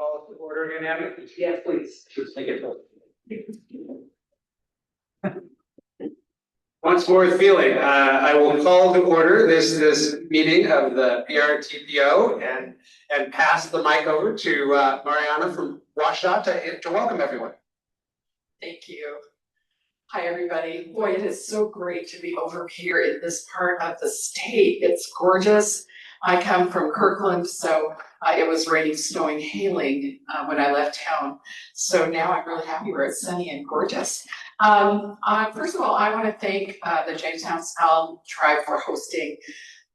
Call to order again, Abby? Yes, please. Take it. Once more feeling, I will call to order this meeting of the PRTPO and pass the mic over to Mariana from Washtenaw to welcome everyone. Thank you. Hi, everybody. Boy, it is so great to be over here in this part of the state. It's gorgeous. I come from Kirkland, so it was raining, snowing, hailing when I left town. So now I'm really happy where it's sunny and gorgeous. First of all, I want to thank the Jamestown tribe for hosting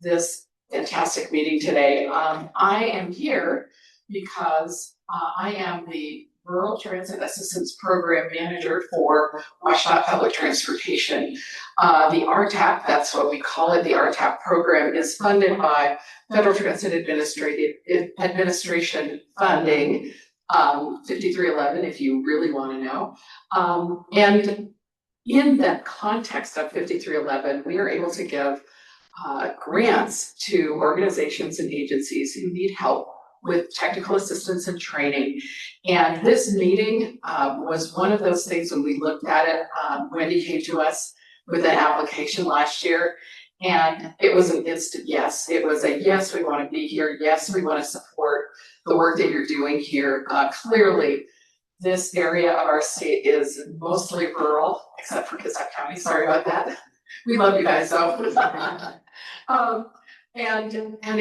this fantastic meeting today. I am here because I am the Rural Transit Assistance Program Manager for Washtenaw Public Transportation. The RTAP, that's what we call it, the RTAP program is funded by Federal Transit Administration funding, 5311 if you really want to know. And in that context of 5311, we are able to give grants to organizations and agencies who need help with technical assistance and training. And this meeting was one of those things when we looked at it. Wendy came to us with an application last year, and it was an instant yes. It was a yes, we want to be here. Yes, we want to support the work that you're doing here. Clearly, this area of our state is mostly rural, except for Kitsap County. Sorry about that. We love you guys though. And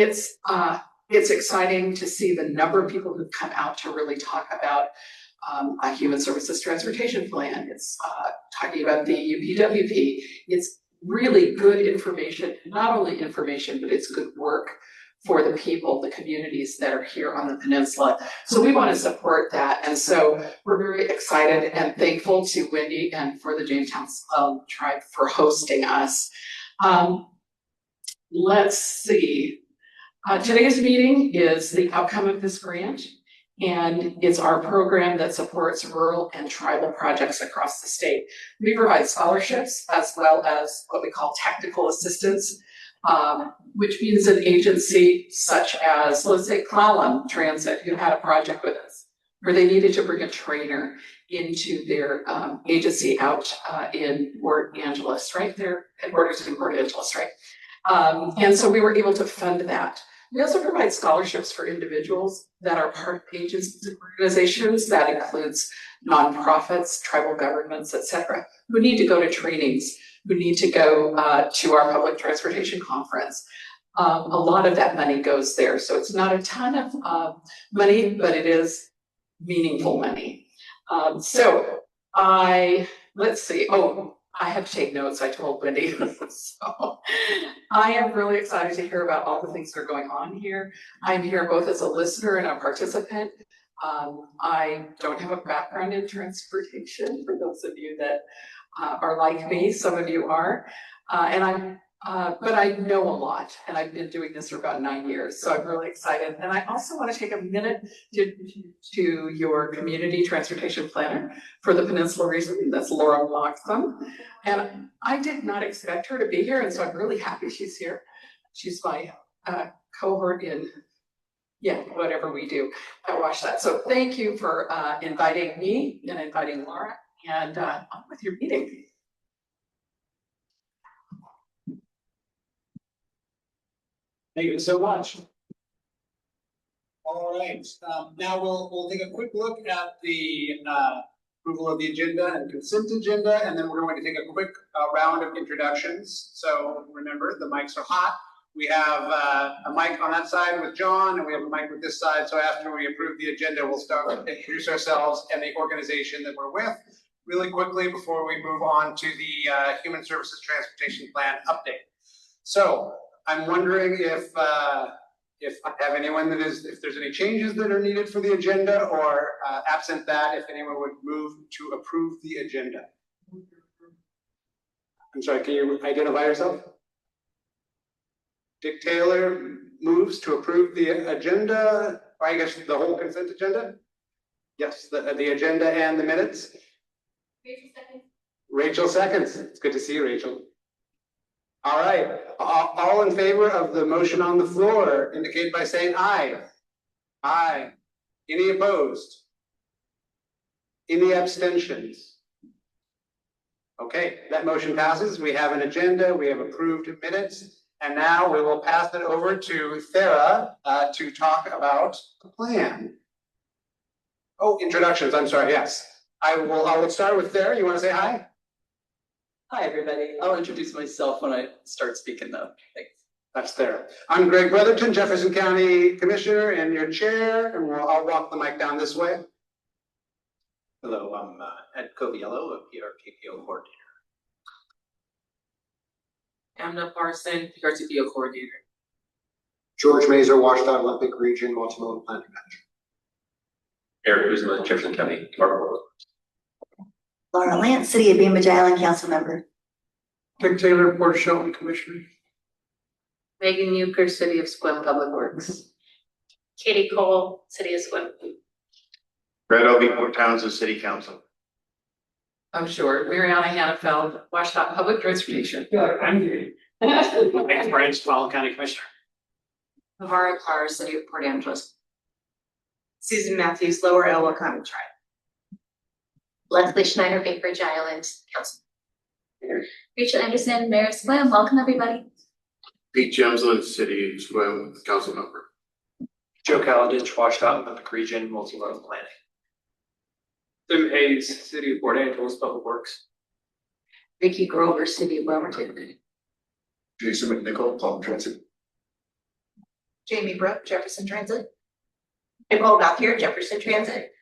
it's exciting to see the number of people who've come out to really talk about a human services transportation plan. It's talking about the UPWP. It's really good information, not only information, but it's good work for the people, the communities that are here on the peninsula. So we want to support that. And so we're very excited and thankful to Wendy and for the Jamestown tribe for hosting us. Let's see. Today's meeting is the outcome of this grant, and it's our program that supports rural and tribal projects across the state. We provide scholarships as well as what we call technical assistance, which means an agency such as, let's say, Clallam Transit, who had a project with us, where they needed to bring a trainer into their agency out in Port Angeles, right? Their headquarters in Port Angeles, right? And so we were able to fund that. We also provide scholarships for individuals that are part of agencies and organizations. That includes nonprofits, tribal governments, etc., who need to go to trainings, who need to go to our public transportation conference. A lot of that money goes there. So it's not a ton of money, but it is meaningful money. Let's see. Oh, I have to take notes, I told Wendy. So I am really excited to hear about all the things that are going on here. I'm here both as a listener and a participant. I don't have a background in transportation, for those of you that are like me, some of you are. But I know a lot, and I've been doing this for about 9 years, so I'm really excited. And I also want to take a minute to your community transportation planner for the Peninsula region. That's Laura Loxham. And I did not expect her to be here, and so I'm really happy she's here. She's my cohort in, whatever we do at Washtenaw. So thank you for inviting me and inviting Laura, and on with your meeting. Thank you so much. All right, now we'll take a quick look at the approval of the agenda and consent agenda, and then we're going to take a quick round of introductions. So remember, the mics are hot. We have a mic on that side with John, and we have a mic with this side. So after we approve the agenda, we'll start to introduce ourselves and the organization that we're with really quickly before we move on to the Human Services Transportation Plan update. So I'm wondering if I have anyone if there's any changes that are needed for the agenda, or absent that, if anyone would move to approve the agenda. I'm sorry, can you identify yourself? Dick Taylor moves to approve the agenda, or I guess the whole consent agenda? Yes, the agenda and the minutes. Rachel seconds. It's good to see you, Rachel. All right, all in favor of the motion on the floor indicate by saying aye. Aye. Any opposed? Any abstentions? Okay, that motion passes. We have an agenda, we have approved minutes, and now we will pass it over to Sarah to talk about the plan. Oh, introductions, I'm sorry, yes. I will start with Sarah. You want to say hi? Hi, everybody. I'll introduce myself when I start speaking though. Thanks. That's there. I'm Greg Brotherton, Jefferson County Commissioner and your chair, and I'll walk the mic down this way. Hello, I'm Ed Coviello, a PRTPO coordinator. Amna Parson, PRTPO coordinator. George Mazer, Washington Olympic Region Multimodal Planning Manager. Eric Kuzma, Jefferson County Department of Works. Laura Lance, City of Bainbridge Island Council Member. Dick Taylor, Port of Shelton Commissioner. Megan Euchre, City of Sequim Public Works. Katie Cole, City of Sequim. Brad Obie, Port Townsend City Council. I'm sure. Mariana Hannafeld, Washington Public Transportation. I'm here. Thanks, Brian Spall, County Commissioner. Navarra Carr, City of Port Angeles. Susan Matthews, Lower Elwha County Tribe. Leslie Schneider, Bainbridge Island Council. Rachel Anderson, Mayor of Sequim. Welcome, everybody. Pete Jemslin, City of Sequim Council Member. Joe Caladich, Washington Olympic Region Multimodal Planning. Tim Hayes, City of Port Angeles Public Works. Vicky Grover, City of Bremerton. Jason McNichol, Public Transit. Jamie Brooke, Jefferson Transit. Nicole Gauthier, Jefferson Transit.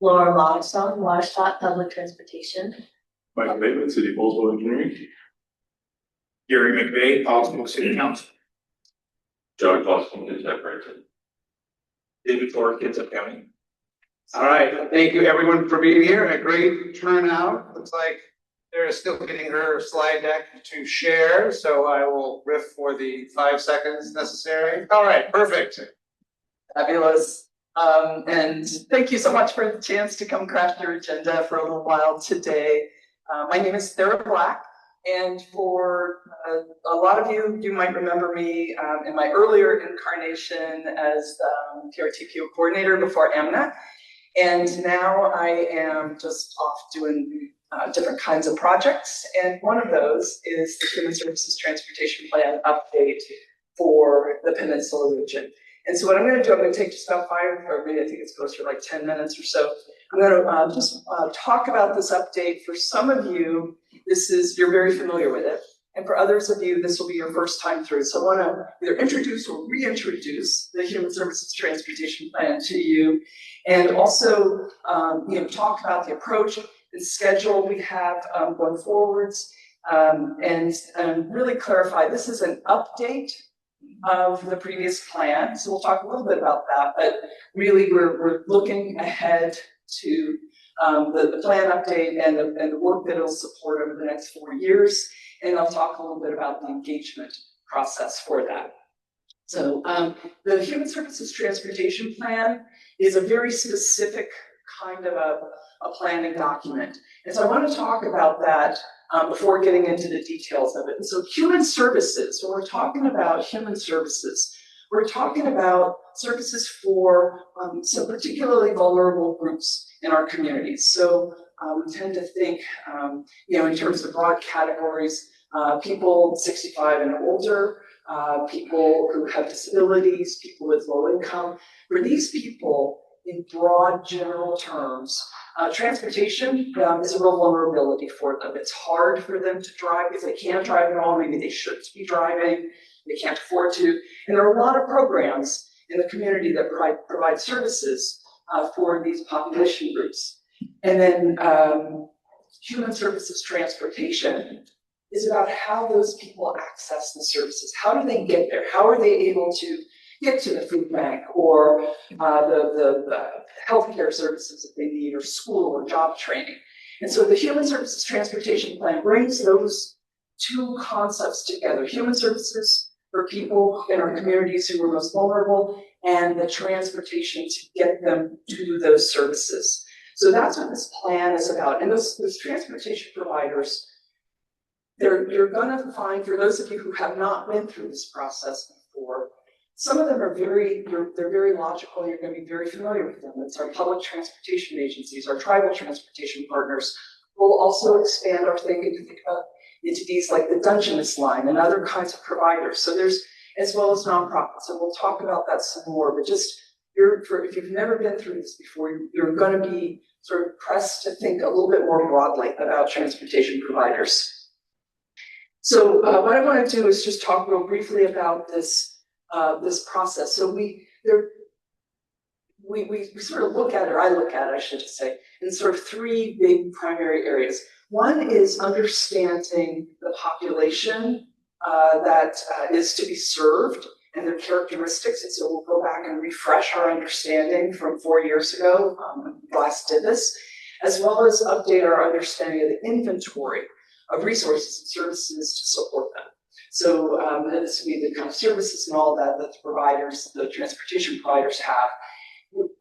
Laura Longstone, Washington Public Transportation. Michael Bateman, City of Oldsmobile Engineering. Gary McVeigh, Osmo City Council. John Boston, Bremerton. David Ford, Kitsap County. All right, thank you everyone for being here. A great turnout. Looks like Sarah's still getting her slide deck to share, so I will riff for the 5 seconds necessary. All right, perfect. Fabulous. And thank you so much for the chance to come craft your agenda for a little while today. My name is Sarah Black, and for a lot of you, you might remember me in my earlier incarnation as PRTPO coordinator before AMNA. And now I am just off doing different kinds of projects. And one of those is the Human Services Transportation Plan update for the Peninsula region. And so what I'm going to do, I'm going to take just about 5, or maybe I think it's closer to like 10 minutes or so. I'm going to just talk about this update. For some of you, you're very familiar with it. And for others of you, this will be your first time through. So I want to either introduce or reintroduce the Human Services Transportation Plan to you. And also, talk about the approach and schedule we have going forwards. And really clarify, this is an update of the previous plan. So we'll talk a little bit about that, but really we're looking ahead to the plan update and the work that it'll support over the next 4 years. And I'll talk a little bit about the engagement process for that. So the Human Services Transportation Plan is a very specific kind of a planning document. And so I want to talk about that before getting into the details of it. And so human services, when we're talking about human services, we're talking about services for some particularly vulnerable groups in our communities. So we tend to think, in terms of broad categories, people 65 and older, people who have disabilities, people with low income. For these people, in broad general terms, transportation is a real vulnerability for them. It's hard for them to drive because they can't drive at all. Maybe they shouldn't be driving. They can't afford to. And there are a lot of programs in the community that provide services for these population groups. And then human services transportation is about how those people access the services. How do they get there? How are they able to get to the food bank or the healthcare services that they need, or school or job training? And so the Human Services Transportation Plan brings those two concepts together: human services for people in our communities who are most vulnerable, and the transportation to get them to those services. So that's what this plan is about. And those transportation providers, you're going to find, for those of you who have not been through this process before, Some of them are they're very logical, you're gonna be very familiar with them. It's our public transportation agencies, our tribal transportation partners. We'll also expand our thinking to think about entities like the Dungeness line and other kinds of providers. So there's, as well as nonprofits, and we'll talk about that some more, but just if you've never been through this before, you're gonna be sort of pressed to think a little bit more broadly about transportation providers. So what I want to do is just talk real briefly about this process. So we sort of look at it, or I look at it, I should say, in sort of three big primary areas. One is understanding the population that is to be served and their characteristics. And so we'll go back and refresh our understanding from 4 years ago, last did this, as well as update our understanding of the inventory of resources and services to support them. So this would be the kind of services and all that the providers, the transportation providers have.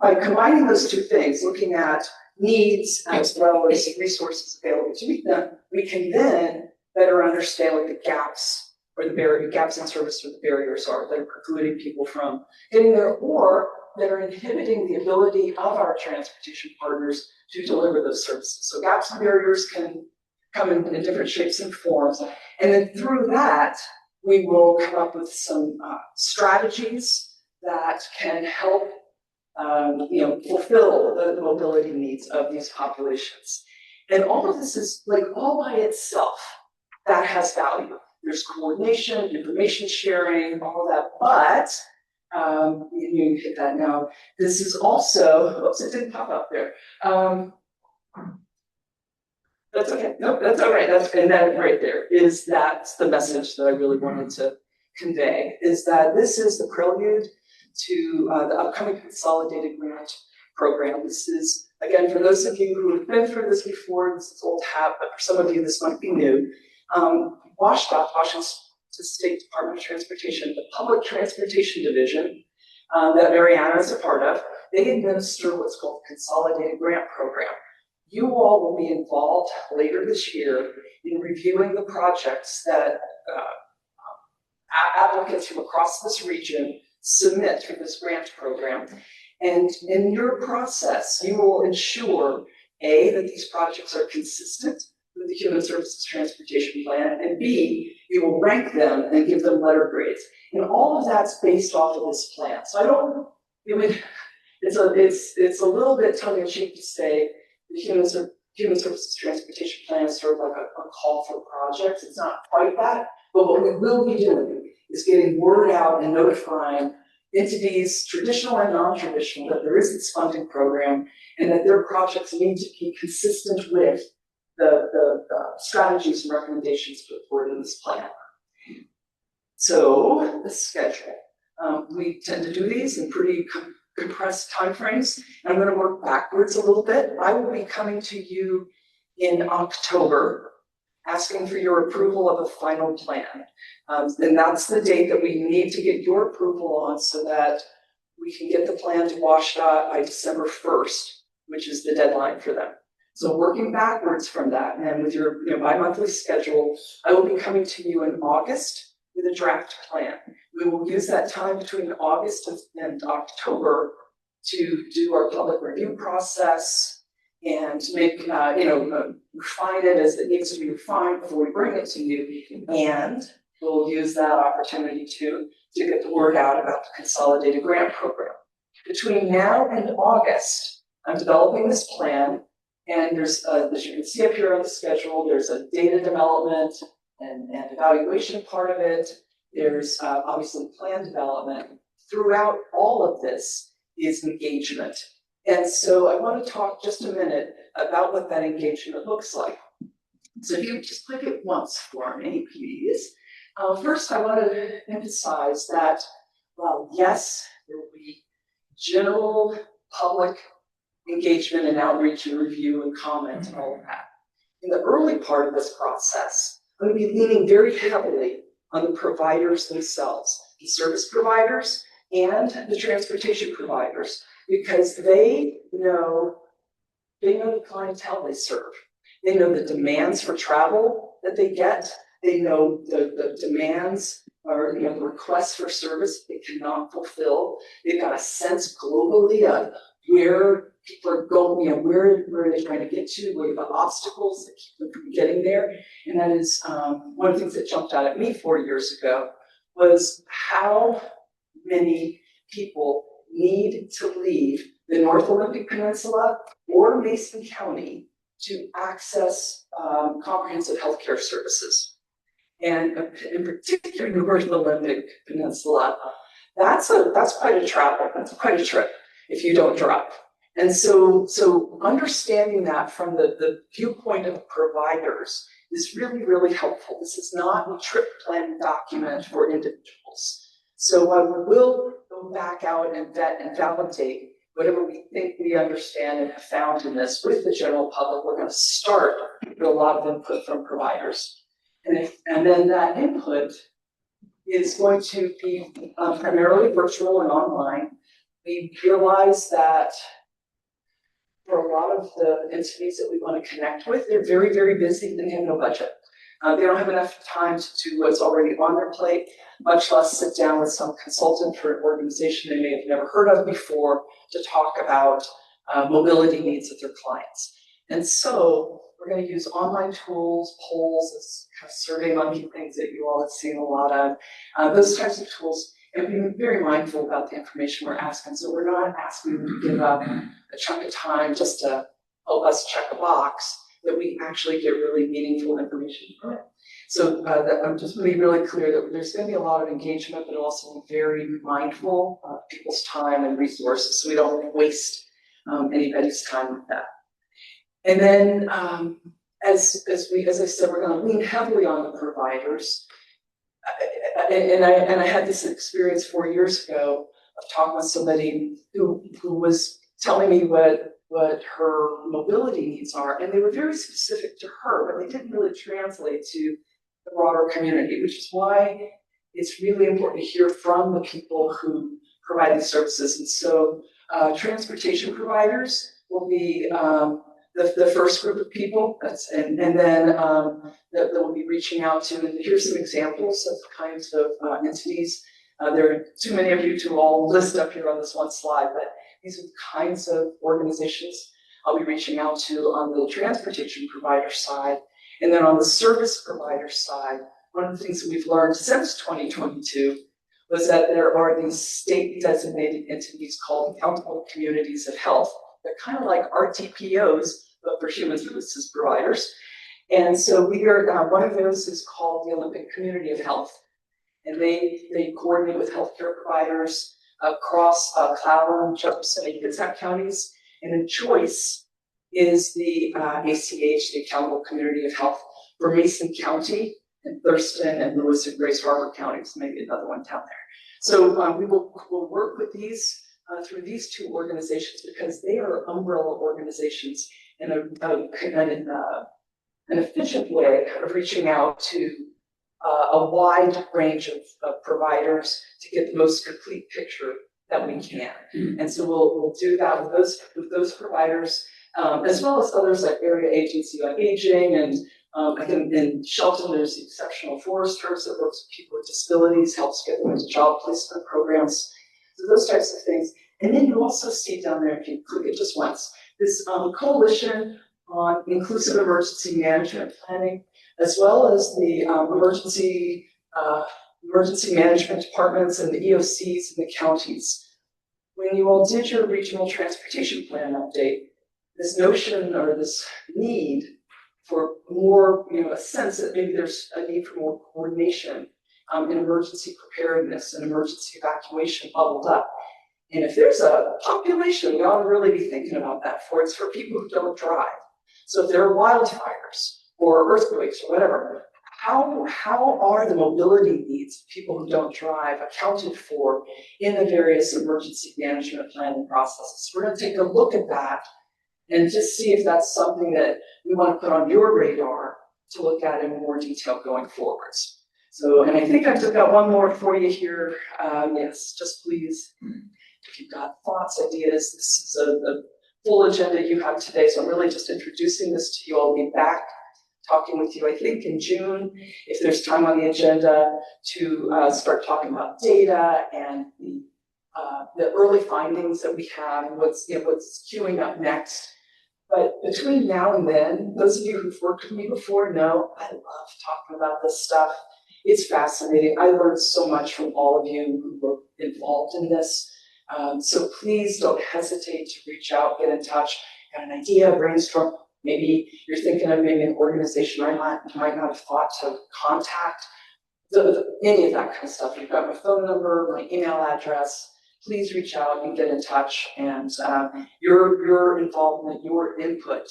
By combining those two things, looking at needs as well as resources available to meet them, we can then better understand what the gaps or the gaps in service or the barriers are that are precluding people from getting there, or that are inhibiting the ability of our transportation partners to deliver those services. So gaps and barriers can come in different shapes and forms. And then through that, we will come up with some strategies that can help fulfill the mobility needs of these populations. And all of this is like all by itself, that has value. There's coordination, information sharing, all of that, but you hit that now. This is also, oops, it didn't pop up there. That's okay. Nope, that's all right. And that right there that's the message that I really wanted to convey, is that this is the prelude to the upcoming consolidated grant program. This is, again, for those of you who have been through this before, this is old hat, but for some of you, this might be new. WSDOT, Washington State Department of Transportation, the Public Transportation Division that Mariana is a part of, they administer what's called the Consolidated Grant Program. You all will be involved later this year in reviewing the projects that applicants from across this region submit through this grant program. And in your process, you will ensure, A, that these projects are consistent with the Human Services Transportation Plan, and B, you will rank them and give them letter grades. And all of that's based off of this plan. So it's a little bit tongue-in-cheek to say the Human Services Transportation Plan is sort of like a call for projects. It's not quite that, but what we will be doing is getting word out and notifying entities, traditional and non-traditional, that there is this funding program and that their projects need to be consistent with the strategies and recommendations put forward in this plan. So the schedule. We tend to do these in pretty compressed timeframes. I'm going to work backwards a little bit. I will be coming to you in October, asking for your approval of a final plan. And that's the date that we need to get your approval on so that we can get the plan to WSDOT by December 1st, which is the deadline for them. So working backwards from that, and with your bi-monthly schedule, I will be coming to you in August with a draft plan. We will use that time between August and October to do our public review process and make, refine it as it needs to be refined before we bring it to you. And we'll use that opportunity to get the word out about the Consolidated Grant Program. Between now and August, I'm developing this plan. And there's, as you can see up here on the schedule, there's a data development and evaluation part of it. There's obviously plan development. Throughout all of this is engagement. And so I want to talk just a minute about what that engagement looks like. So if you just click it once for me, please. First, I want to emphasize that, well, yes, there will be general public engagement and outreach and review and comment and all of that. In the early part of this process, I'm going to be leaning very heavily on the providers themselves, the service providers and the transportation providers, because they know the clientele they serve. They know the demands for travel that they get. They know the demands or the requests for service they cannot fulfill. They've got a sense globally of where people are going, where they're trying to get to, where the obstacles that keep them from getting there. And that is one of the things that jumped out at me 4 years ago was how many people need to leave the North Olympic Peninsula or Mason County to access comprehensive healthcare services. And in particular, the North Olympic Peninsula, that's quite a travel, that's quite a trip if you don't drive. And so understanding that from the viewpoint of providers is really, really helpful. This is not a trip plan document for individuals. So we will go back out and vet and validate whatever we think we understand and have found in this with the general public. We're going to start with a lot of input from providers. And then that input is going to be primarily virtual and online. We realize that for a lot of the entities that we want to connect with, they're very, very busy and they have no budget. They don't have enough time to do what's already on their plate, much less sit down with some consultant for an organization they may have never heard of before to talk about mobility needs of their clients. And so we're going to use online tools, polls, this kind of survey monkey things that you all have seen a lot of, those types of tools, and being very mindful about the information we're asking. So we're not asking them to give up a chunk of time just to help us check a box, that we actually get really meaningful information from it. So I'm just really, really clear that there's going to be a lot of engagement, but also very mindful of people's time and resources, so we don't waste anybody's time with that. And then, as I said, we're going to lean heavily on the providers. And I had this experience 4 years ago of talking with somebody who was telling me what her mobility needs are, and they were very specific to her, but they didn't really translate to the broader community, which is why it's really important to hear from the people who provide these services. And so transportation providers will be the first group of people, and then that we'll be reaching out to. And here's some examples of the kinds of entities. There are too many of you to all list up here on this one slide, but these are the kinds of organizations I'll be reaching out to on the transportation provider side. And then on the service provider side, one of the things that we've learned since 2022 was that there are these state designated entities called accountable communities of health. They're kind of like RTPOs, but for human services providers. And so we are, one of those is called the Olympic Community of Health. And they coordinate with healthcare providers across Clallam, Jefferson, and Kitsap counties. And then Choice is the ACH, the Accountable Community of Health for Mason County and Thurston and Lewis and Grace Harbor counties, maybe another one down there. So we'll work with these through these two organizations because they are umbrella organizations in an efficient way of reaching out to a wide range of providers to get the most complete picture that we can. And so we'll do that with those providers, as well as others like Area Agency on Aging, and again, in Shelton, there's the Exceptional Foresters that works with people with disabilities, helps get them into job placement programs. So those types of things. And then you also see down there, if you click it just once, this coalition on inclusive emergency management planning, as well as the emergency management departments and the EOCs in the counties. When you all did your regional transportation plan update, this notion or this need for more, a sense that maybe there's a need for more coordination in emergency preparedness and emergency evacuation bubbled up. And if there's a population we ought to really be thinking about that for, it's for people who don't drive. So if there are wildfires or earthquakes or whatever, how are the mobility needs of people who don't drive accounted for in the various emergency management planning processes? We're going to take a look at that and just see if that's something that we want to put on your radar to look at in more detail going forwards. So, and I think I've just got one more for you here. Yes, just please, if you've got thoughts, ideas, this is a full agenda you have today. So I'm really just introducing this to you. I'll be back talking with you, I think in June, if there's time on the agenda to start talking about data and the early findings that we have and what's queuing up next. But between now and then, those of you who've worked with me before know I love talking about this stuff. It's fascinating. I learned so much from all of you who were involved in this. So please don't hesitate to reach out, get in touch, got an idea, brainstorm. Maybe you're thinking of maybe an organization you might not have thought to contact. Any of that kind of stuff. You've got my phone number, my email address. Please reach out and get in touch. And your involvement, your input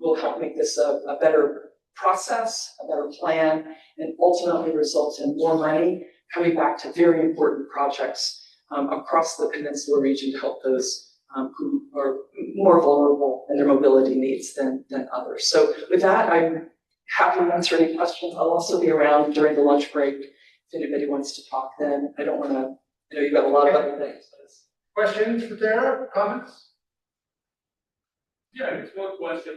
will help make this a better process, a better plan, and ultimately result in more money coming back to very important projects across the Peninsula region to help those who are more vulnerable in their mobility needs than others. So with that, I'm happy to answer any questions. I'll also be around during the lunch break if anybody wants to talk then. I don't want to, I know you've got a lot of other things. Questions for Tara, comments? Yeah, just one question.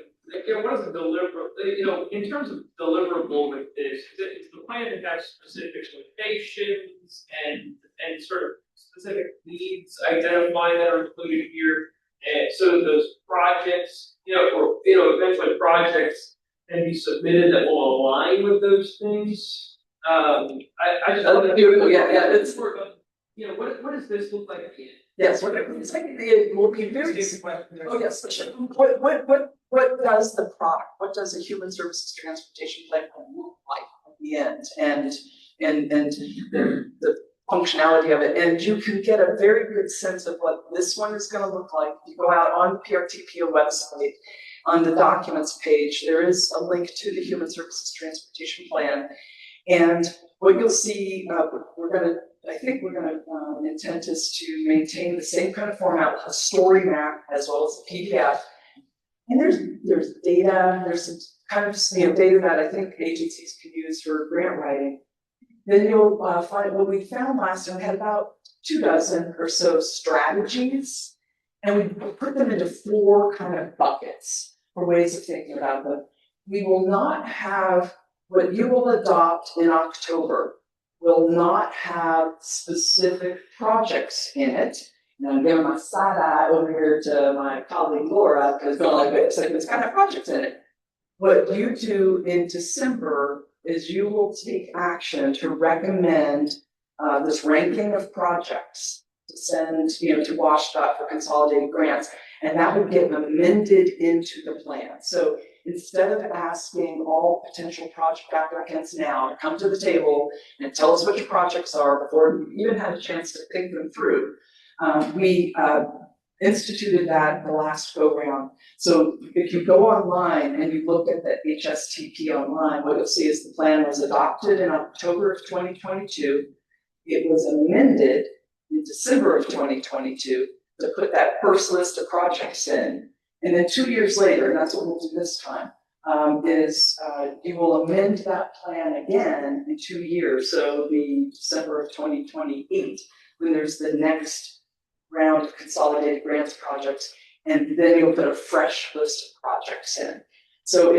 What is the deliverable, in terms of deliverable with this, is the plan to have specific locations and sort of specific needs identified that are included here? And so those projects, eventually projects can be submitted that will align with those things. I just That's beautiful. Yeah. It's what does this look like at the end? yes. It's like it will be very. Oh yes. What does the product? What does a human services transportation plan look like at the end? And the functionality of it, and you can get a very good sense of what this one is going to look like. If you go out on the PRTPO website, on the documents page, there is a link to the Human Services Transportation Plan, and what you'll see, I think we're going to intent is to maintain the same kind of format, a story map as well as a PDF, and there's data, there's some kind of data that I think agencies can use for grant writing. Then you'll find what we found last time. We had about 24 or so strategies, and we put them into 4 kind of buckets or ways of thinking about them. We will not have what you will adopt in October will not have specific projects in it. Now I'm giving my side eye over here to my colleague Laura because it's kind of projects in it. What you do in December is you will take action to recommend this ranking of projects to send to WashDOT for consolidated grants, and that will get amended into the plan. So instead of asking all potential project applicants now to come to the table and tell us what your projects are before you even had a chance to think them through, we instituted that the last go round. So if you go online and you look at the HSTP online, what you'll see is the plan was adopted in October of 2022. It was amended in December of 2022 to put that first list of projects in. And then 2 years later, and that's what we'll do this time, you will amend that plan again in 2 years. So it'll be December of 2028 when there's the next round of consolidated grants projects, and then you'll put a fresh list of projects in. So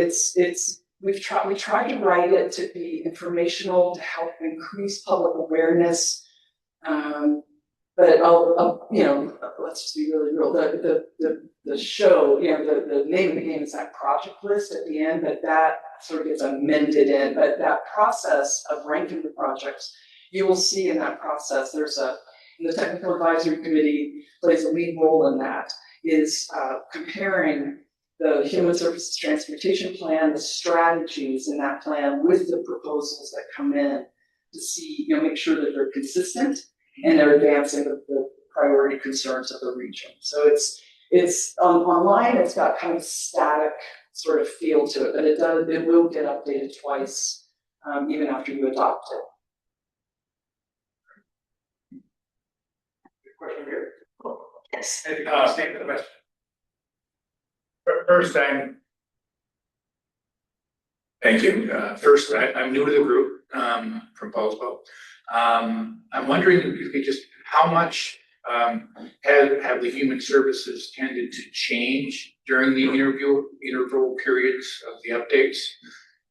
we tried to write it to be informational, to help increase public awareness. But let's just be really real. The show, the name of the game is that project list at the end, but that sort of gets amended in. But that process of ranking the projects, you will see in that process, the technical advisory committee plays a lead role in that, is comparing the human services transportation plan, the strategies in that plan with the proposals that come in to see, make sure that they're consistent and they're advancing the priority concerns of the region. So it's online, it's got kind of static sort of feel to it, but it will get updated twice, even after you adopt it. Question here? Yes. State the question. First, thank you. First, I'm new to the group from Paulsbo. I'm wondering if you could just, how much have the human services tended to change during the interval periods of the updates?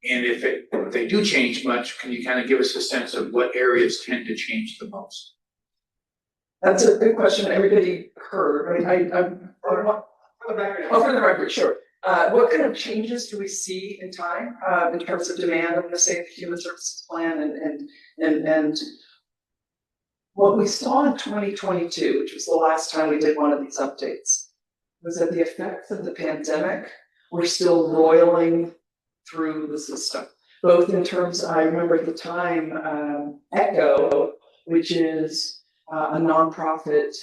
And if they do change much, can you kind of give us a sense of what areas tend to change the most? That's a good question. Everybody heard, right? For the record. Oh, for the record, sure. What kind of changes do we see in time in terms of demand? I'm going to say the Human Services Plan and what we saw in 2022, which was the last time we did one of these updates, was that the effects of the pandemic were still roiling through the system. Both in terms, I remember at the time, ECHO, which is a nonprofit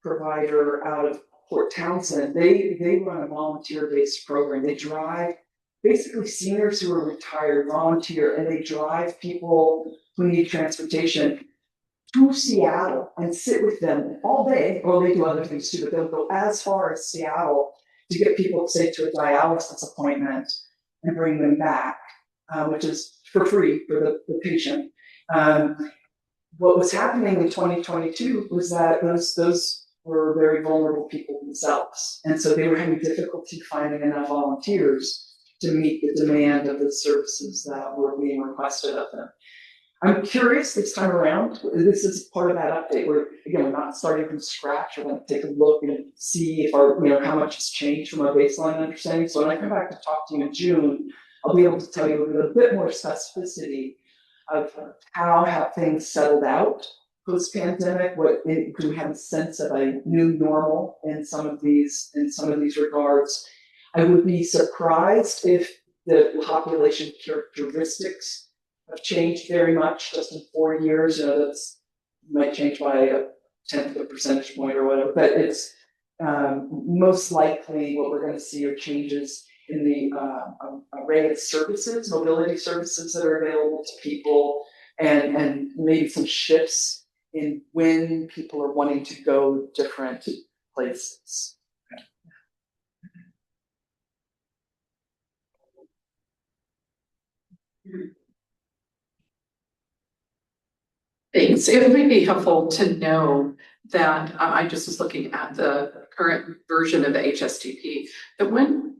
provider out of Port Townsend, they run a volunteer-based program. They drive basically seniors who are retired volunteer, and they drive people who need transportation to Seattle and sit with them all day. Well, they do other things too, but they'll go as far as Seattle to get people, say, to a dialysis appointment and bring them back, which is for free for the patient. What was happening in 2022 was that those were very vulnerable people themselves. And so they were having difficulty finding enough volunteers to meet the demand of the services that were being requested of them. I'm curious this time around, this is part of that update where, again, we're not starting from scratch. We're going to take a look and see if how much has changed from our baseline understanding. So when I come back to talk to you in June, I'll be able to tell you with a bit more specificity of how have things settled out post-pandemic. Do we have a sense of a new normal in some of these regards? I would be surprised if the population characteristics have changed very much just in 4 years. That's might change by a 10th of a percentage point or whatever, but it's most likely what we're going to see are changes in the array of services, mobility services that are available to people, and maybe some shifts in when people are wanting to go different places. Thanks. It might be helpful to know that I just was looking at the current version of the HSTP, that when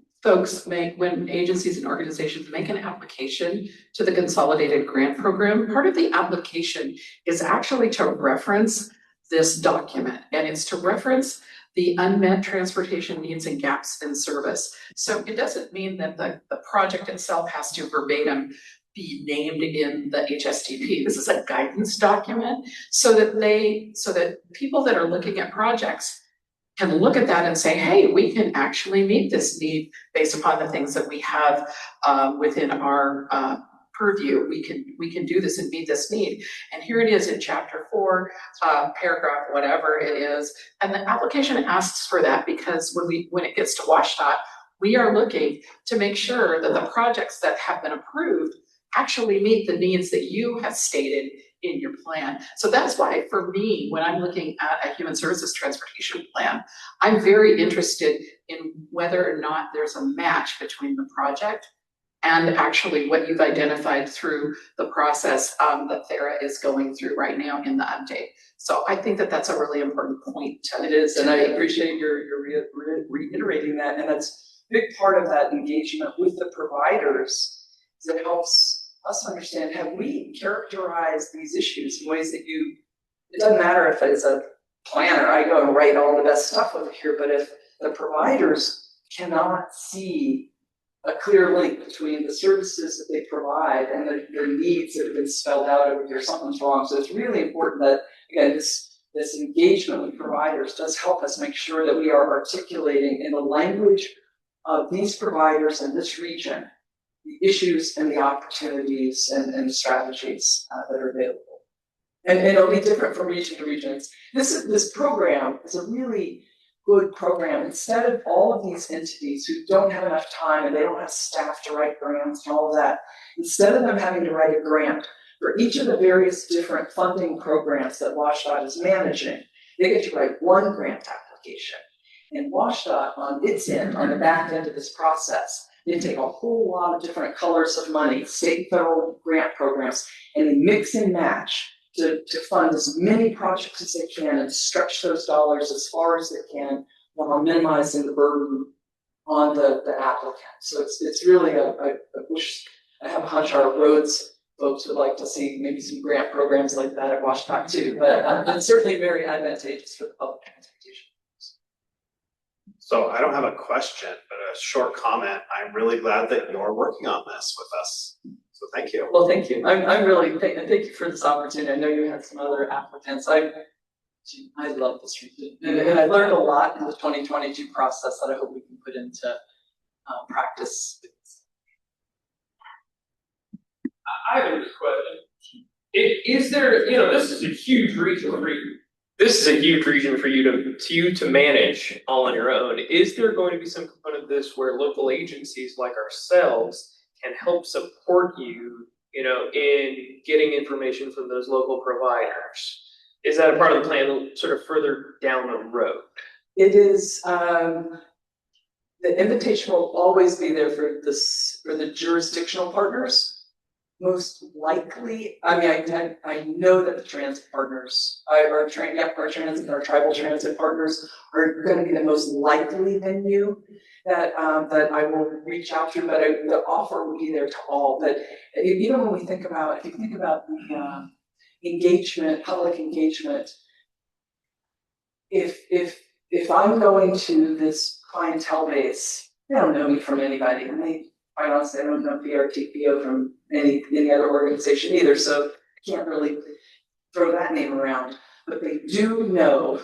agencies and organizations make an application to the Consolidated Grant Program, part of the application is actually to reference this document, and it's to reference the unmet transportation needs and gaps in service. So it doesn't mean that the project itself has to verbatim be named in the HSTP. This is a guidance document so that people that are looking at projects can look at that and say, hey, we can actually meet this need based upon the things that we have within our purview. We can do this and meet this need. And here it is in chapter 4, paragraph whatever it is. And the application asks for that because when it gets to WSDOT, we are looking to make sure that the projects that have been approved actually meet the needs that you have stated in your plan. So that's why, for me, when I'm looking at a human services transportation plan, I'm very interested in whether or not there's a match between the project and actually what you've identified through the process that Thera is going through right now in the update. So I think that that's a really important point. It is, and I appreciate your reiterating that, and that's a big part of that engagement with the providers. That helps us understand, have we characterized these issues in ways that it doesn't matter if it's a planner, I go and write all the best stuff over here, but if the providers cannot see a clear link between the services that they provide and their needs that have been spelled out over here, something's wrong. So it's really important that, again, this engagement with providers does help us make sure that we are articulating in the language of these providers in this region the issues and the opportunities and strategies that are available. And it'll be different from region to region. This program is a really good program. Instead of all of these entities who don't have enough time and they don't have staff to write grants and all of that, instead of them having to write a grant for each of the various different funding programs that WSDOT is managing, they get to write one grant application. And WSDOT on its end, on the back end of this process, they take a whole lot of different colors of money, state and federal grant programs, and they mix and match to fund as many projects as they can and stretch those dollars as far as they can while minimizing the burden on the applicant. So it's really a I have a hunch our roads folks would like to see maybe some grant programs like that at Washington too, but it's certainly very advantageous for the public transportation. So I don't have a question, but a short comment. I'm really glad that you're working on this with us. So thank you. Well, thank you. I'm really, thank you for this opportunity. I know you had some other applicants. I love this region. And I learned a lot in the 2022 process that I hope we can put into practice. I have a question. Is there, this is a huge region for you. This is a huge region for you to manage all on your own. Is there going to be some component of this where local agencies like ourselves can help support you, in getting information from those local providers? Is that a part of the plan sort of further down the road? It is, the invitation will always be there for the jurisdictional partners. Most likely, I know that the transit partners, our tribal transit partners are going to be the most likely venue that I will reach out to, but the offer will be there to all. But even when we think about, if you think about the engagement, public engagement, if I'm going to this clientele base, they don't know me from anybody, and quite honestly, I don't know PRTPO from any other organization either, so I can't really throw that name around. But they do know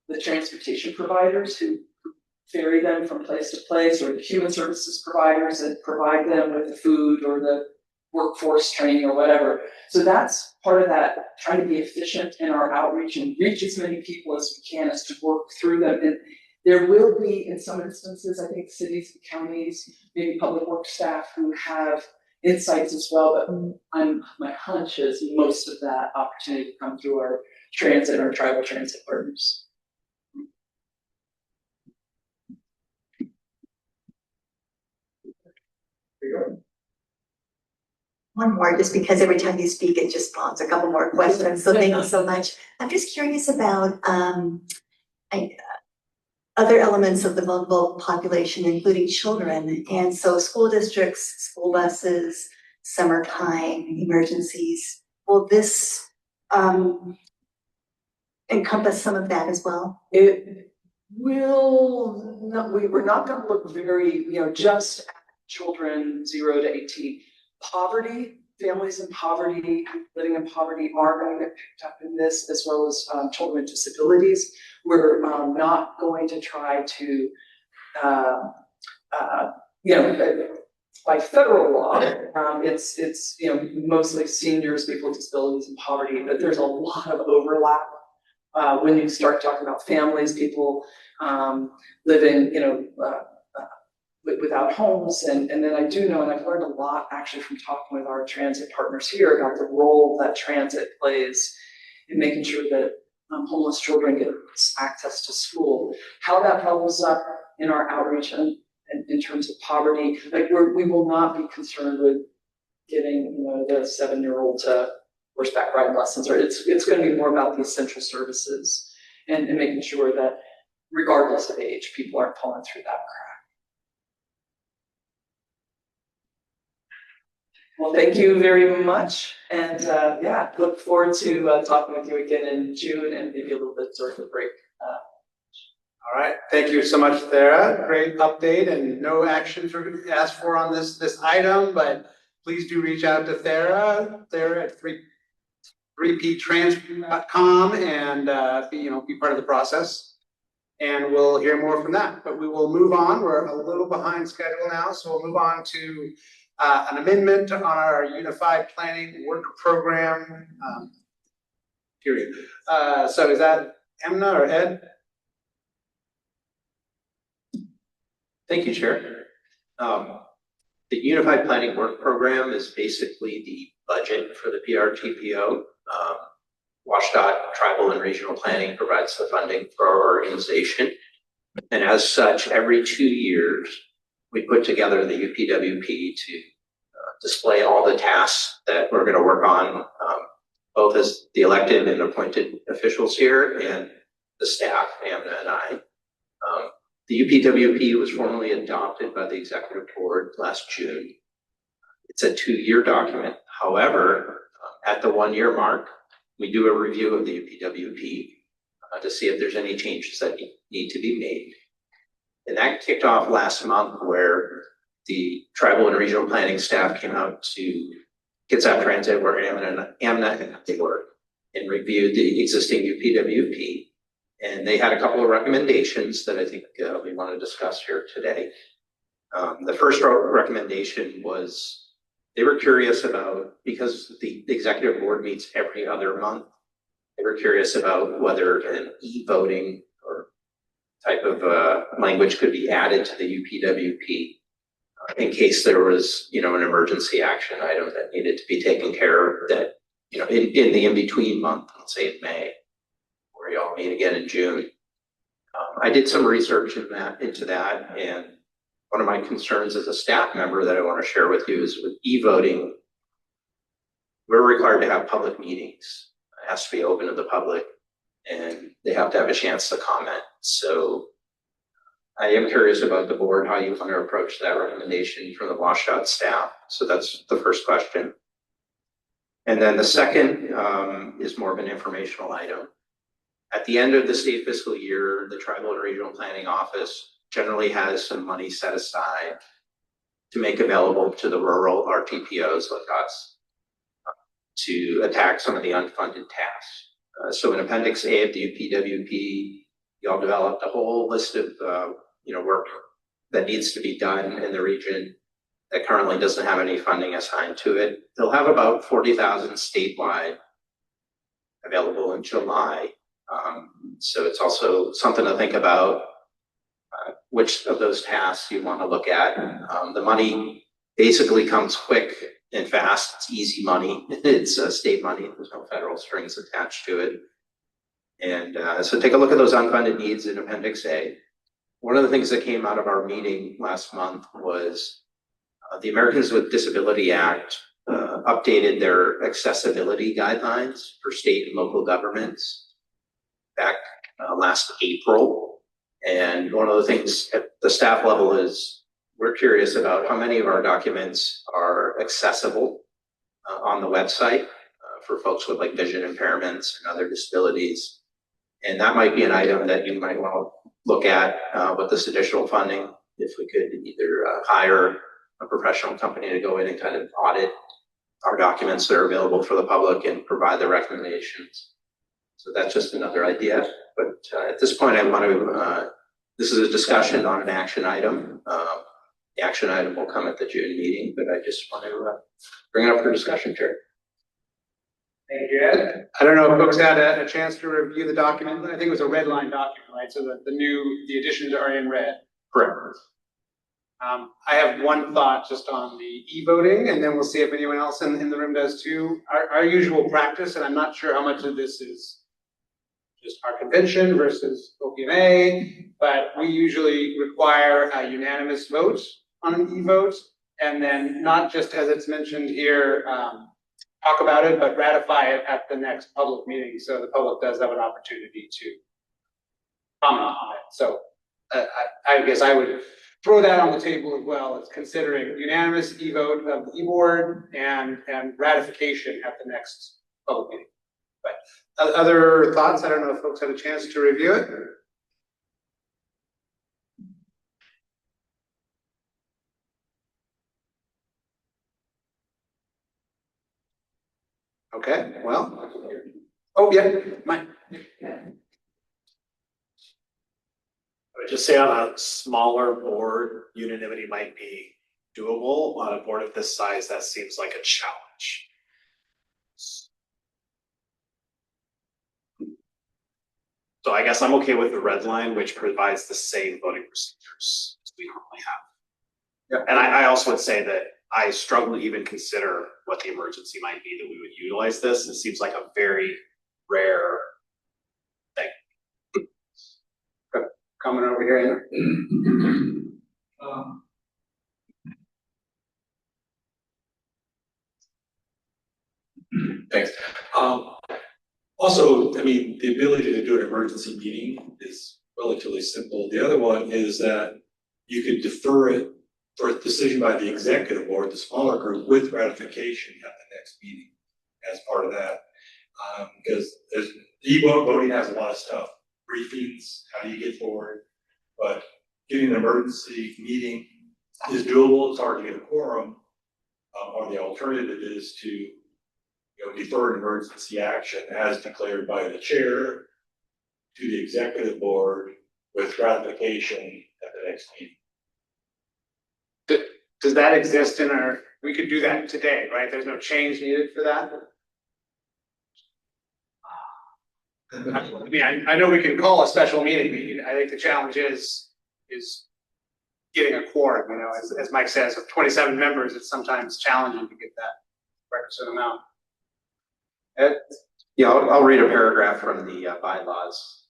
the transportation providers who ferry them from place to place, or the human services providers that provide them with the food or the workforce training or whatever. So that's part of that, trying to be efficient in our outreach and reach as many people as we can, as to work through them. And there will be, in some instances, I think cities and counties, maybe public works staff who have insights as well, but my hunch is most of that opportunity will come through our transit or tribal transit partners. One more, just because every time you speak, it just spawns a couple more questions. So thank you so much. I'm just curious about other elements of the vulnerable population, including children. And so school districts, school buses, summertime, emergencies. Will this encompass some of that as well? It will not, we're not going to look very, just at children 0 to 18. Poverty, families in poverty, living in poverty are going to get picked up in this, as well as children with disabilities. We're not going to try to, by federal law, it's mostly seniors, people with disabilities and poverty, but there's a lot of overlap when you start talking about families, people living, without homes, and then I do know, and I've learned a lot actually from talking with our transit partners here about the role that transit plays in making sure that homeless children get access to school. How that bubbles up in our outreach and in terms of poverty, we will not be concerned with getting the 7-year-old to horseback riding lessons, or it's going to be more about the essential services and making sure that regardless of age, people aren't falling through that crack. Well, thank you very much, and look forward to talking with you again in June and maybe a little bit during the break. All right, thank you so much, Thera. Great update, and no actions were asked for on this item, but please do reach out to Thera at 3ptrans.com and be part of the process. And we'll hear more from that. But we will move on. We're a little behind schedule now, so we'll move on to an amendment on our Unified Planning Work Program. Period. So is that Emna or Ed? Thank you, Chair. The Unified Planning Work Program is basically the budget for the PRTPO. WashDOT Tribal and Regional Planning provides the funding for our organization. And as such, every 2 years, we put together the UPWP to display all the tasks that we're going to work on, both as the elected and appointed officials here and the staff, Amna and I. The UPWP was formally adopted by the Executive Board last June. It's a 2-year document. However, at the 1-year mark, we do a review of the UPWP to see if there's any changes that need to be made. And that kicked off last month, where the tribal and regional planning staff came out to Kitsap Transit, where AMNA and they were, and reviewed the existing UPWP. And they had a couple of recommendations that I think we want to discuss here today. The first recommendation was they were curious about, because the executive board meets every other month, they were curious about whether an e-voting or type of language could be added to the UPWP in case there was, an emergency action item that needed to be taken care of that, in the in-between month, let's say in May, where you all meet again in June. I did some research into that, and one of my concerns as a staff member that I want to share with you is with e-voting, we're required to have public meetings. It has to be open to the public, and they have to have a chance to comment. So I am curious about the board, how you want to approach that recommendation from the WashDOT staff. So that's the first question. And then the second is more of an informational item. At the end of the state fiscal year, the Tribal and Regional Planning Office generally has some money set aside to make available to the rural RTPOs like us to attack some of the unfunded tasks. So in Appendix A of the UPWP, y'all developed a whole list of work that needs to be done in the region that currently doesn't have any funding assigned to it. They'll have about 40,000 statewide available in July. So it's also something to think about which of those tasks you want to look at. The money basically comes quick and fast. It's easy money. It's state money. There's no federal strings attached to it. And so take a look at those unfunded needs in Appendix A. One of the things that came out of our meeting last month was the Americans with Disability Act updated their accessibility guidelines for state and local governments back last April. And one of the things at the staff level is we're curious about how many of our documents are accessible on the website for folks with like vision impairments and other disabilities. And that might be an item that you might want to look at with this additional funding, if we could either hire a professional company to go in and kind of audit our documents that are available for the public and provide the recommendations. So that's just another idea. But at this point, I want to, this is a discussion on an action item. The action item will come at the June meeting, but I just want to bring it up for discussion, Chair. Thank you, Ed. I don't know if folks had a chance to review the document. I think it was a red line document, right? So the additions are in red. Correct. I have one thought just on the e-voting, and then we'll see if anyone else in the room does too. Our usual practice, and I'm not sure how much of this is just our convention versus OPMA, but we usually require a unanimous vote on an e-vote, and then not just as it's mentioned here, talk about it, but ratify it at the next public meeting, so the public does have an opportunity to comment on it. So I guess I would throw that on the table as well as considering unanimous e-vote of the e-board and ratification at the next public meeting. But other thoughts? I don't know if folks had a chance to review it. Okay, well, oh yeah, Mike. I would just say on a smaller board, unanimity might be doable. On a board of this size, that seems like a challenge. So I guess I'm okay with the red line, which provides the same voting procedures as we normally have. Yep. And I also would say that I struggle to even consider what the emergency might be that we would utilize this. It seems like a very rare thing. Comment over here. Thanks. Also, I mean, the ability to do an emergency meeting is relatively simple. The other one is that you could defer it for a decision by the executive board, the smaller group, with ratification at the next meeting as part of that. Because there's, voting has a lot of stuff, briefings, how do you get forward? But getting an emergency meeting is doable, it's hard to get a quorum. Or the alternative is to, defer emergency action as declared by the chair to the executive board with ratification at the next meeting. Does that exist in our, we could do that today, right? There's no change needed for that? I mean, I know we can call a special meeting. I think the challenge is getting a quorum, as Mike says, with 27 members, it's sometimes challenging to get that requisite amount. Ed? Yeah, I'll read a paragraph from the bylaws.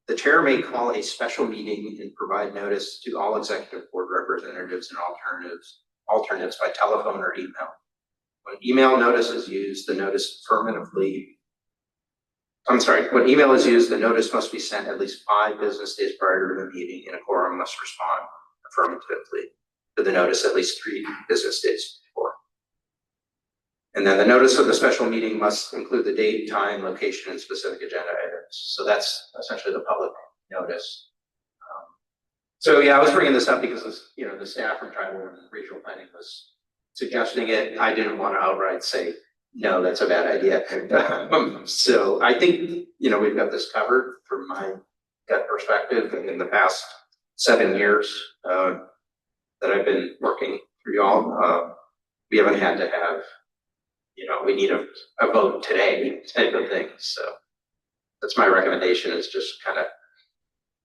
The chair may call a special meeting and provide notice to all executive board representatives and alternates by telephone or email. When email notice is used, the notice when email is used, the notice must be sent at least 5 business days prior to the meeting, and a quorum must respond affirmatively to the notice at least 3 business days before. And then the notice of the special meeting must include the date, time, location, and specific agenda items. So that's essentially the public notice. So yeah, I was bringing this up because the staff from tribal and regional planning was suggesting it. I didn't want to outright say, no, that's a bad idea. So I think, we've got this covered from my gut perspective. And in the past 7 years that I've been working for y'all, we haven't had to have, we need a vote today type of thing. So that's my recommendation, is just kind of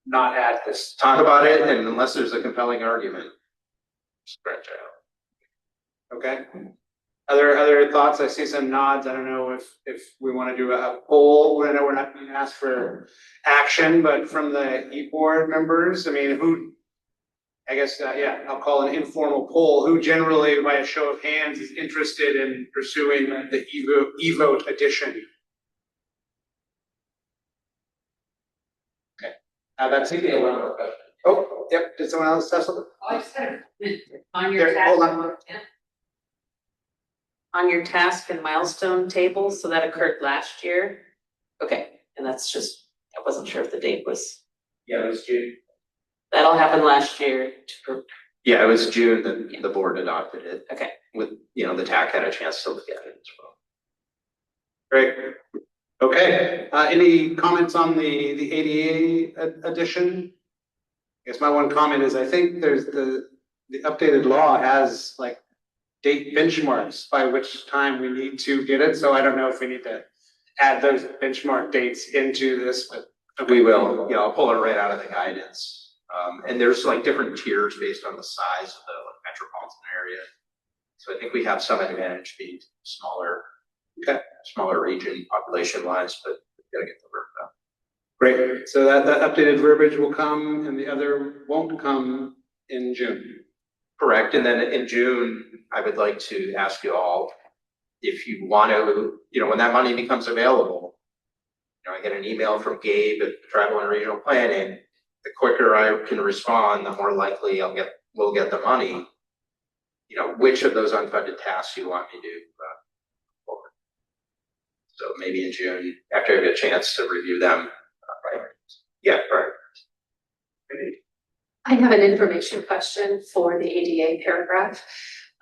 not add this, talk about it, and unless there's a compelling argument, scratch out. Okay. Other thoughts? I see some nods. I don't know if we want to do a poll. I know we're not being asked for action, but from the board members, I mean, I'll call an informal poll. Who generally, by a show of hands, is interested in pursuing the e-vote edition? Okay. That's it. Oh, yep. Did someone else have something? I just had on your Hold on. On your task and milestone table, so that occurred last year. Okay, and that's just, I wasn't sure if the date was. Yeah, it was June. That'll happen last year. Yeah, it was June that the board adopted it. Okay. With, the TAC had a chance to look at it as well. Great. Okay. Any comments on the ADA addition? I guess my one comment is I think there's the updated law has like date benchmarks by which time we need to get it. So I don't know if we need to add those benchmark dates into this, but okay. We will. I'll pull it right out of the guidance. And there's like different tiers based on the size of the metropolitan area. So I think we have some advantage being smaller region population wise, but we've got to get the work done. Great. So that updated verbiage will come and the other won't come in June. Correct. And then in June, I would like to ask you all if you want to, when that money becomes available, I get an email from Gabe at Tribal and Regional Planning. The quicker I can respond, the more likely we'll get the money. Which of those unfunded tasks you want me to forward. So maybe in June, after I get a chance to review them. Yeah, right. I have an information question for the ADA paragraph.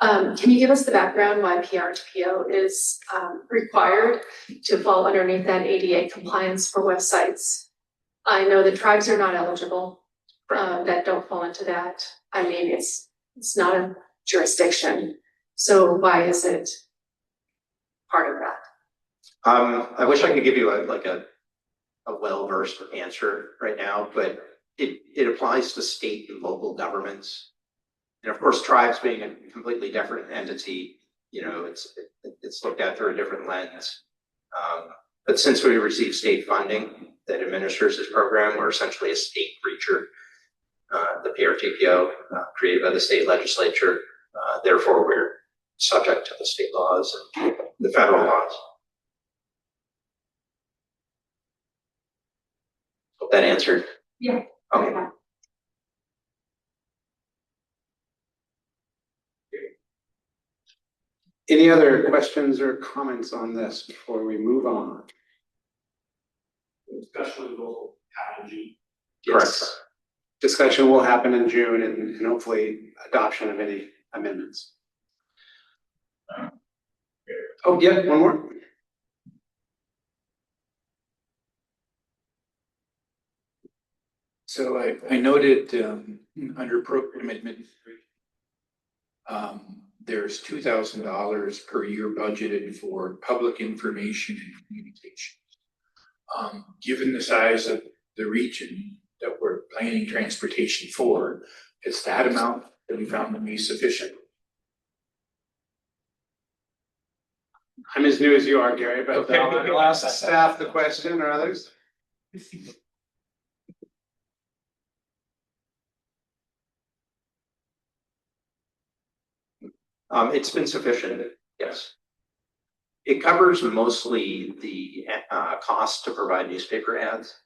Can you give us the background why PRTPO is required to fall underneath that ADA compliance for websites? I know the tribes are not eligible, that don't fall into that. I mean, it's not a jurisdiction. So why is it part of that? I wish I could give you a well-versed answer right now, but it applies to state and local governments. And of course, tribes being a completely different entity, it's looked at through a different lens. But since we receive state funding that administers this program, we're essentially a state creature. The PRTPO, created by the state legislature, therefore we're subject to the state laws and the federal laws. Hope that answered. Yeah. Okay. Any other questions or comments on this before we move on? Discussion will happen in June. Correct. Discussion will happen in June and hopefully adoption of any amendments. Oh, yeah, one more. So I noted, under program administration, there's $2,000 per year budgeted for public information and communications. Given the size of the region that we're planning transportation for, is that amount that we found to be sufficient? I'm as new as you are, Gary, but I'll ask staff the question or others. It's been sufficient, yes. It covers mostly the cost to provide newspaper ads.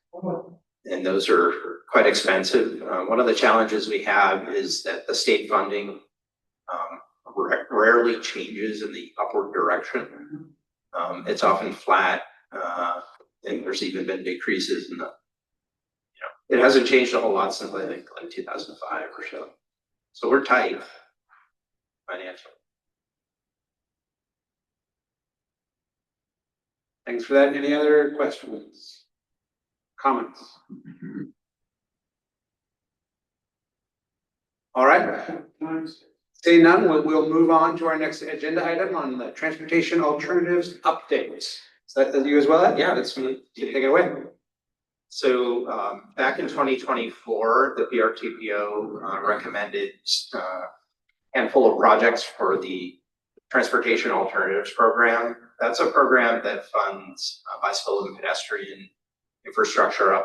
And those are quite expensive. One of the challenges we have is that the state funding rarely changes in the upward direction. It's often flat, and there's even been decreases in the, it hasn't changed a whole lot since I think like 2005 or so. So we're tight financially. Thanks for that. Any other questions? Comments? All right. Seeing none, we'll move on to our next agenda item on the transportation alternatives updates. Is that you as well? Yeah, that's me. Take it away. So back in 2024, the PRTPO recommended a handful of projects for the Transportation Alternatives Program. That's a program that funds bicycle and pedestrian infrastructure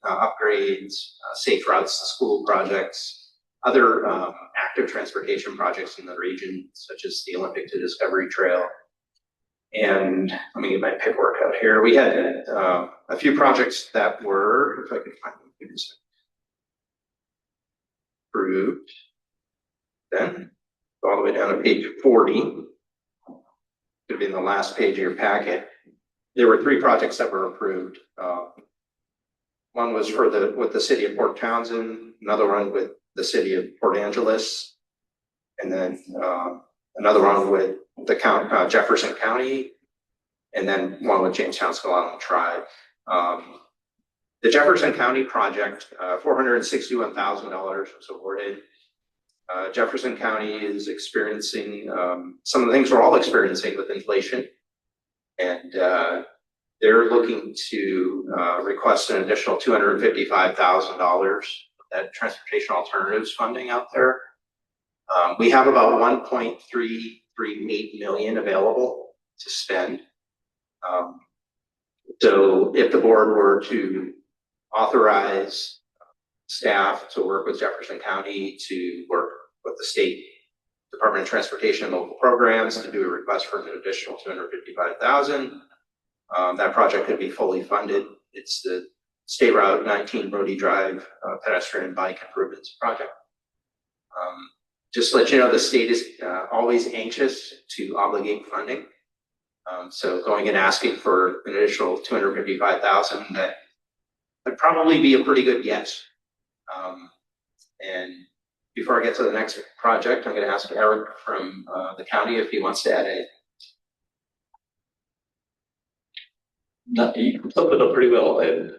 upgrades, safe routes to school projects, other active transportation projects in the region, such as the Olympic to Discovery Trail. And let me get my paperwork out here. We had a few projects that were, if I could find them, give me a second, approved. Then go all the way down to page 40. Could be in the last page of your packet. There were 3 projects that were approved. One was for with the city of Port Townsend, another one with the city of Port Angeles, and then another one with the Jefferson County, and then one with Jamestown Scholastic Tribe. The Jefferson County project, $461,000 was awarded. Jefferson County is experiencing some of the things we're all experiencing with inflation, and they're looking to request an additional $255,000 that transportation alternatives funding out there. We have about 1.338 million available to spend. So if the board were to authorize staff to work with Jefferson County to work with the state Department of Transportation and local programs to do a request for an additional $255,000, that project could be fully funded. It's the State Route 19 Brody Drive pedestrian and bike improvements project. Just to let you know, the state is always anxious to obligate funding. So going and asking for an additional $255,000, that would probably be a pretty good yes. And before I get to the next project, I'm going to ask Eric from the county if he wants to add anything. You summed it up pretty well, and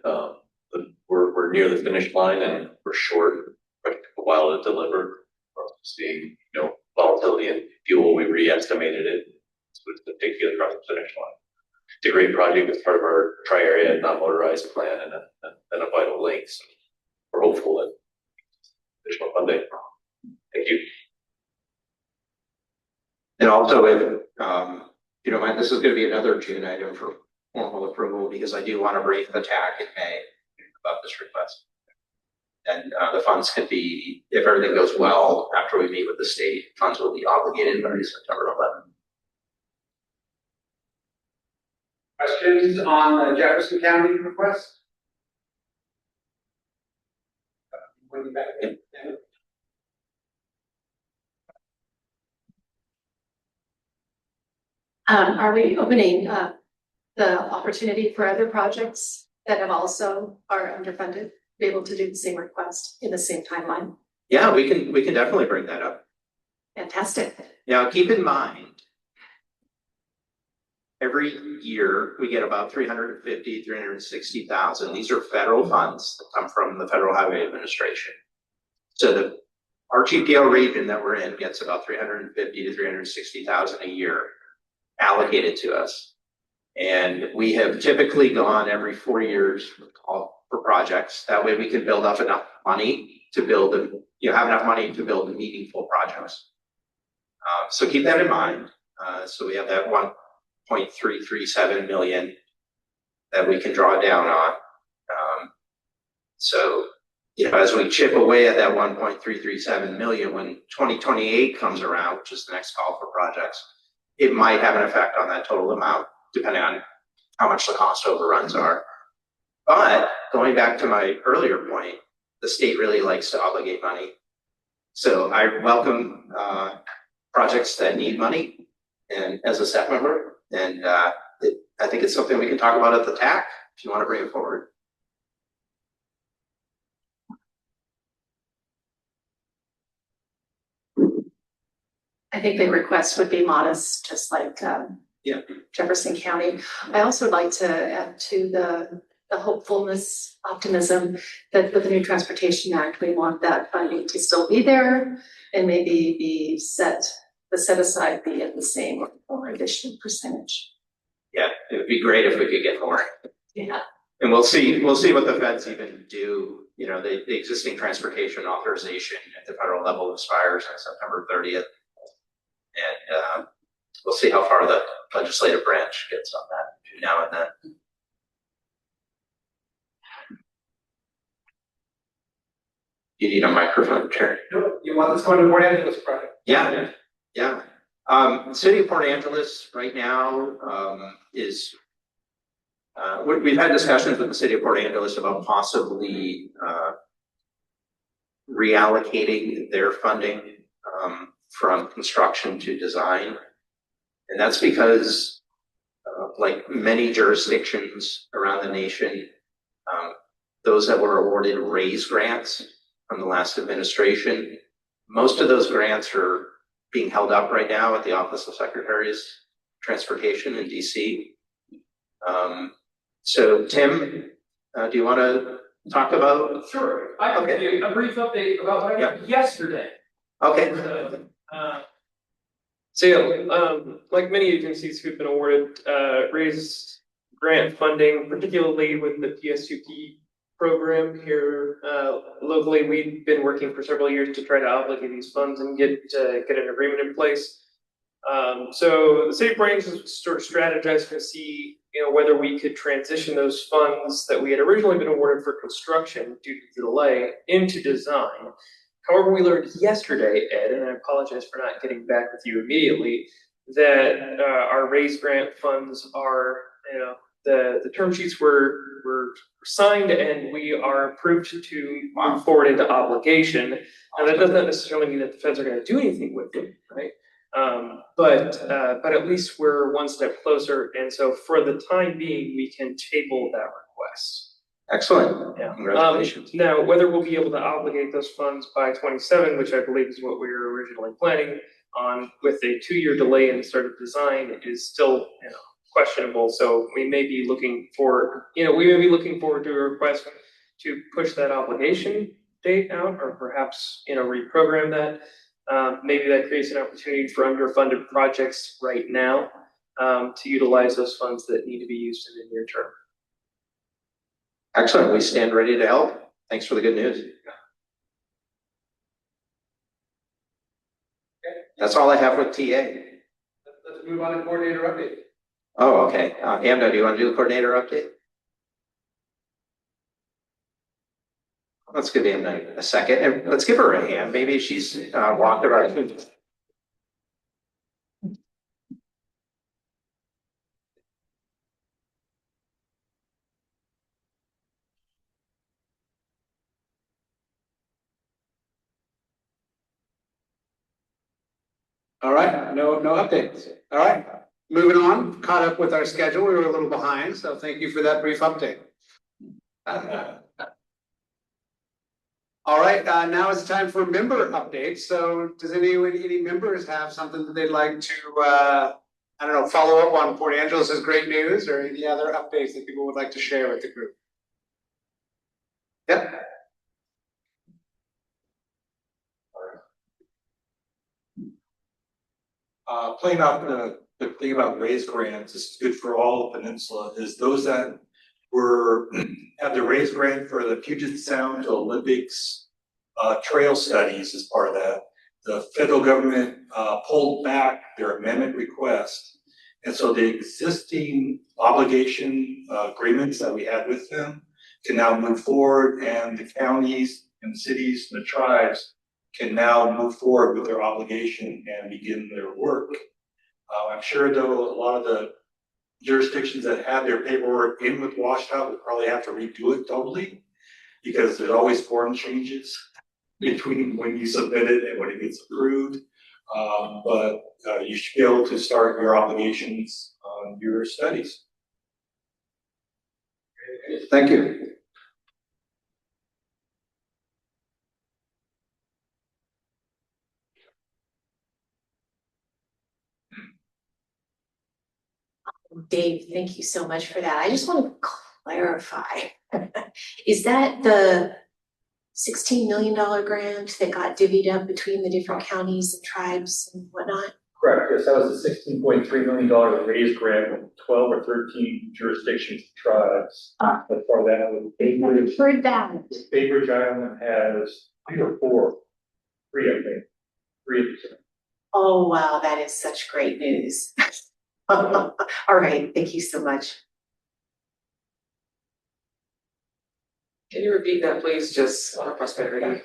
we're near the finish line, and we're short. It took a while to deliver. Seeing volatility in fuel, we re-estimated it, so it's going to take you across the finish line. It's a great project. It's part of our tri-area and non-motorized plan, and a vital link. So we're hopeful that additional funding. Thank you. And also, if you don't mind, this is going to be another June item for formal approval, because I do want to brief the TAC in May about this request. And the funds could be, if everything goes well after we meet with the state, funds will be obligated by September 11th. Questions on the Jefferson County request? Are we opening the opportunity for other projects that have also are underfunded, be able to do the same request in the same timeline? Yeah, we can definitely bring that up. Fantastic. Now, keep in mind, every year we get about 360,000. These are federal funds that come from the Federal Highway Administration. So the RTPO region that we're in gets about 350 to 360,000 a year allocated to us. And we have typically gone every 4 years for projects. That way we can build up enough money to build, have enough money to build meaningful projects. So keep that in mind. So we have that 1.337 million that we can draw down on. So, as we chip away at that 1.337 million, when 2028 comes around, which is the next call for projects, it might have an effect on that total amount, depending on how much the cost overruns are. But going back to my earlier point, the state really likes to obligate money. So I welcome projects that need money, and as a staff member, and I think it's something we can talk about at the TAC if you want to bring it forward. I think the request would be modest, just like Jefferson County. I also would like to add to the hopefulness, optimism that with the new Transportation Act, we want that funding to still be there and maybe be set aside be at the same or additional percentage. Yeah, it would be great if we could get more. Yeah. And we'll see what the feds even do. The existing transportation authorization at the federal level expires on September 30th. And we'll see how far the legislative branch gets on that between now and then. You need a microphone, Chair. You want this going to Port Angeles project? Yeah. City of Port Angeles right now is, we've had discussions with the City of Port Angeles about possibly reallocating their funding from construction to design. And that's because like many jurisdictions around the nation, those that were awarded RAISE grants from the last administration, most of those grants are being held up right now at the Office of Secretary's Transportation in DC. So Tim, do you want to talk about? Sure, I can give you a brief update about what I got yesterday. Okay. Like many agencies who've been awarded RAISE grant funding, particularly with the PS2P program here locally, we've been working for several years to try to obligate these funds and get an agreement in place. So the city of Port Angeles was sort of strategizing to see whether we could transition those funds that we had originally been awarded for construction due to the delay into design. However, we learned yesterday, Ed, and I apologize for not getting back with you immediately, that our RAISE grant funds are, the term sheets were signed and we are approved to move forward into obligation. Now that doesn't necessarily mean that the feds are going to do anything with it, right? But at least we're one step closer, and so for the time being, we can table that request. Excellent. Yeah. Congratulations. Now, whether we'll be able to obligate those funds by 27, which I believe is what we were originally planning on, with a 2-year delay in the start of design, is still questionable. So we may be looking for, to a request to push that obligation date out, or perhaps reprogram that. Maybe that creates an opportunity for underfunded projects right now to utilize those funds that need to be used in the near term. Excellent. We stand ready to help. Thanks for the good news. That's all I have with TA. Let's move on to coordinator update. Oh, okay. Amna, do you want to do the coordinator update? Let's give Amna a second, and let's give her a hand. Maybe she's walked around. All right, no updates. All right. moving on, caught up with our schedule. We were a little behind, so thank you for that brief update. All right, now is the time for member updates. So does any members have something that they'd like to, I don't know, follow up on Port Angeles' great news or any other updates that people would like to share with the group? Yep. Playing out the thing about raise grants is good for all the peninsula is those that have the raise grant for the Puget Sound to Olympics trail studies as part of that. The federal government pulled back their amendment request. And so the existing obligation agreements that we had with them can now move forward, and the counties and cities and the tribes can now move forward with their obligation and begin their work. I'm sure though a lot of the jurisdictions that have their paperwork in with WashDOT would probably have to redo it totally, because there's always form changes between when you submit it and when it gets approved. But you should be able to start your obligations on your studies. Thank you. Dave, thank you so much for that. I just want to clarify. Is that the $16 million grant that got divvied up between the different counties and tribes and whatnot? Correct, yes, that was a $16.3 million raise grant with 12 or 13 jurisdictions and tribes. As part of that, Bainbridge. Heard that. Bainbridge Island has 3 or 4, 3 I think, 3 of them. Oh, wow, that is such great news. All right, thank you so much. Can you repeat that, please, just for prosperity?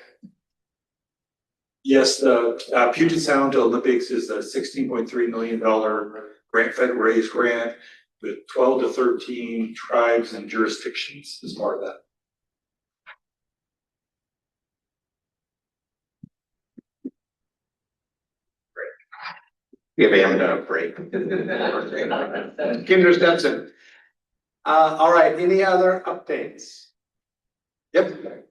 Yes, the Puget Sound to Olympics is a $16.3 million grant, federal raise grant with 12 to 13 tribes and jurisdictions as part of that. Give him a break. Kinder Stetson. All right, any other updates? Yep.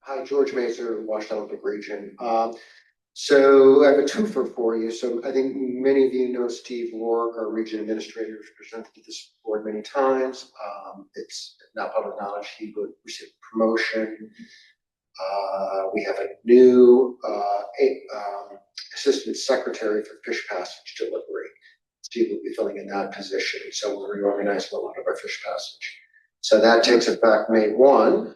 Hi, George Mazer, Washington Olympic Region. So I have a twofer for you. So I think many of you know Steve Rourke, our region administrator, who's presented to this board many times. It's not public knowledge he would receive promotion. We have a new assistant secretary for fish passage delivery. Steve will be filling in that position. So we're reorganizing a lot of our fish passage. So that takes effect May 1,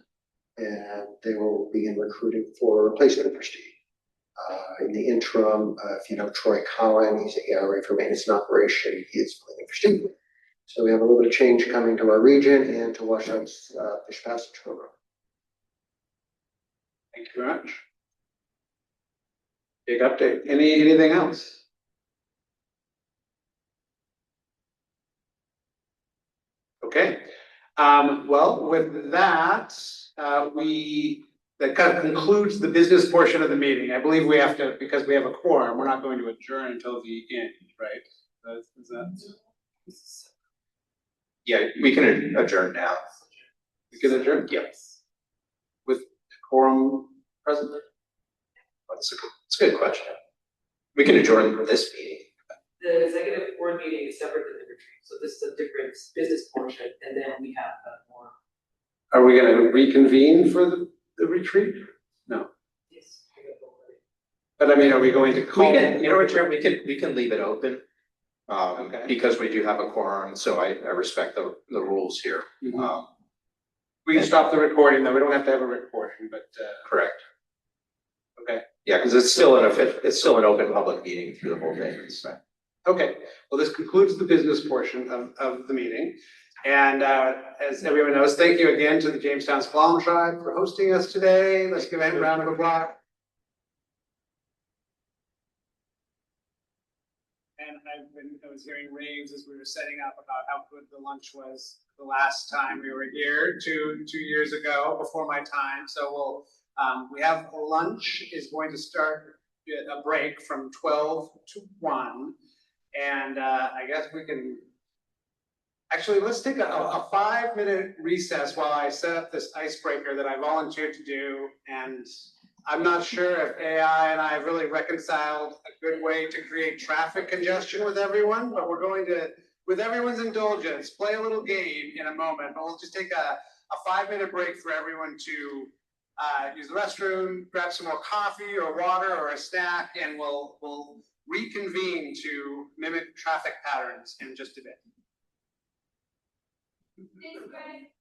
and they will begin recruiting for a replacement for Steve. In the interim, if you know Troy Cowan, he's the ARA for maintenance and operation. He is filling in for Steve. So we have a little bit of change coming to our region and to Washington's fish passage program. Thank you very much. Big update. Anything else? Okay. Well, with that, that kind of concludes the business portion of the meeting. I believe we have to, because we have a quorum, we're not going to adjourn until the end, right? Is that? Yeah, we can adjourn now. We can adjourn? Yes. With quorum present? That's a good question. We can adjourn this meeting. The executive board meeting is separate than the retreat, so this is a different business portion, and then we have more. Are we going to reconvene for the retreat? No. Yes. But I mean, are we going to call? We can, you know what, Chair, we can leave it open. Okay. Because we do have a quorum, so I respect the rules here. Mm-hmm. We can stop the recording, though. We don't have to have a recording, but correct. Okay. Yeah, because it's still an open public meeting through the whole thing. So. Okay. Well, this concludes the business portion of the meeting. And as everyone knows, thank you again to the Jamestown Squam Tribe for hosting us today. Let's give a round of applause. And I was hearing raves as we were setting up about how good the lunch was the last time we were here, two years ago, before my time. So we have lunch is going to start a break from 12 to 1. And I guess we can, actually, let's take a 5-minute recess while I set up this icebreaker that I volunteered to do. And I'm not sure if AI and I have really reconciled a good way to create traffic congestion with everyone, but we're going to, with everyone's indulgence, play a little game in a moment. But we'll just take a 5-minute break for everyone to use the restroom, grab some more coffee or water or a snack, and we'll reconvene to mimic traffic patterns in just a bit. Thanks, Greg.